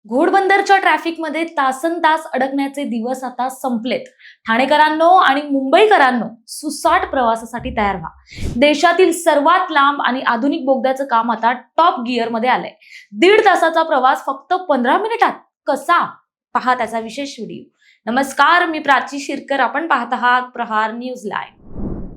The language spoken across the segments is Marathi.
घोडबंदरच्या ट्रॅफिकमध्ये तासनतास अडकण्याचे दिवस आता संपलेत. ठाणेकरांनो आणि मुंबईकरांनो, सुसाट प्रवासासाठी तयार व्हा. देशातील सर्वात लांब आणि आधुनिक बोगद्याचं काम आता टॉप गिअर मध्ये आलंय. 1.5 तासाचा प्रवास फक्त 15 मिनिटात. कसा? पहा त्याचा विशेष व्हिडिओ. नमस्कार, मी प्राची शिरकर. आपण पाहत आहात प्रहार न्यूज लाईव्ह.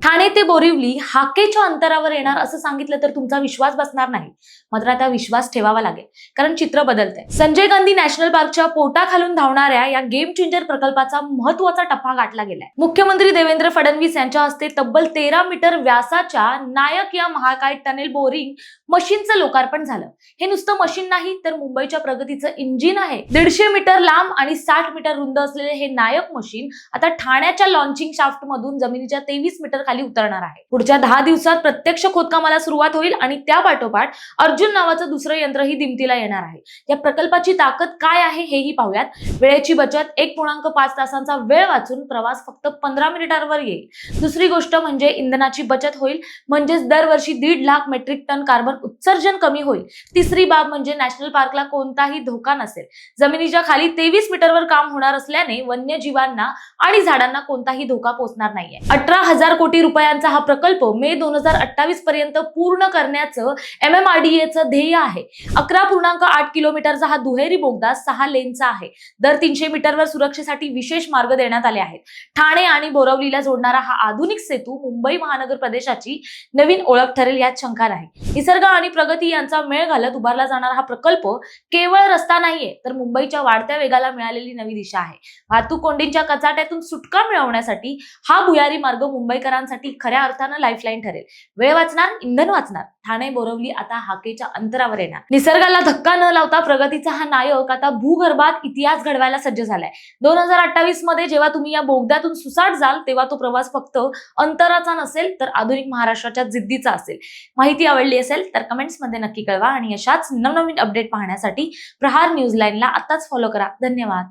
ठाणे ते बोरिवली हाकेच्या अंतरावर येणार असं सांगितलं तर तुमचा विश्वास बसणार नाही. मात्र आता विश्वास ठेवावा लागेल, कारण चित्र बदलतंय. संजय गांधी नॅशनल पार्कच्या पोटाखालून धावणाऱ्या या गेम चेंजर प्रकल्पाचा महत्त्वाचा टप्पा गाठला गेलाय. मुख्यमंत्री देवेंद्र फडणवीस यांच्या हस्ते तब्बल 13 मीटर व्यासाच्या नायक या महाकाय टनेल बोरिंग मशीनचं लोकार्पण झालं. हे नुसतं मशीन नाही, तर मुंबईच्या प्रगतीचं इंजिन आहे. 150 मीटर लांब आणि 60 मीटर रुंद असलेले हे नायक मशीन आता ठाण्याच्या लॉन्चिंग शाफ्ट मधून जमिनीच्या 23 मीटर खाली उतरणार आहे. पुढच्या 10 दिवसात प्रत्यक्ष खोदकामाला सुरुवात होईल आणि त्या पाठोपाठ अर्जुन नावाचं दुसरं यंत्रही दिमतीला येणार आहे. या प्रकल्पाची ताकद काय आहे हेही पाहूयात. वेळेची बचत, 1.5 तासांचा वेळ वाचून प्रवास फक्त 15 मिनिटांवर येईल. दुसरी गोष्ट म्हणजे इंधनाची बचत होईल, म्हणजेच दरवर्षी 1.5 लाख मेट्रिक टन कार्बन उत्सर्जन कमी होईल. तिसरी बाब म्हणजे नॅशनल पार्कला कोणताही धोका नसेल. जमिनीच्या खाली 23 मीटरवर काम होणार असल्याने वन्यजीवांना आणि झाडांना कोणताही धोका पोहोचणार नाहीये. 18,000 कोटी रुपयांचा हा प्रकल्प मे 2028 पर्यंत पूर्ण करण्याचं MMRDAचं ध्येय आहे. 11.8 किलोमीटरचा हा दुहेरी बोगदा 6 लेनचा आहे. दर 300 मीटरवर सुरक्षेसाठी विशेष मार्ग देण्यात आले आहेत. ठाणे आणि बोरिवलीला जोडणारा हा आधुनिक सेतू मुंबई महानगर प्रदेशाची नवीन ओळख ठरेल, यात शंका नाही. निसर्ग आणि प्रगती यांचा मेळ घालत उभारला जाणारा हा प्रकल्प केवळ रस्ता नाहीये, तर मुंबईच्या वाढत्या वेगाला मिळालेली नवी दिशा आहे. वाहतूक कोंडींच्या कचाट्यातून सुटका मिळवण्यासाठी हा भुयारी मार्ग मुंबईकरांसाठी खऱ्या अर्थानं लाईफलाईन ठरेल. वेळ वाचणार, इंधन वाचणार. ठाणे बोरिवली आता हाकेच्या अंतरावर येणार. निसर्गाला धक्का न लावता प्रगतीचा हा नायक आता भूगर्भात इतिहास घडवायला सज्ज झालाय. 2028 मध्ये जेव्हा तुम्ही या बोगद्यातून सुसाट जाल, तेव्हा तो प्रवास फक्त अंतराचा नसेल, तर आधुनिक महाराष्ट्राच्या जिद्दीचा असेल. माहिती आवडली असेल तर कमेंट्स मध्ये नक्की कळवा आणि अशाच नवनवीन अपडेट पाहण्यासाठी प्रहार न्यूज लाईनला आताच फॉलो करा. धन्यवाद.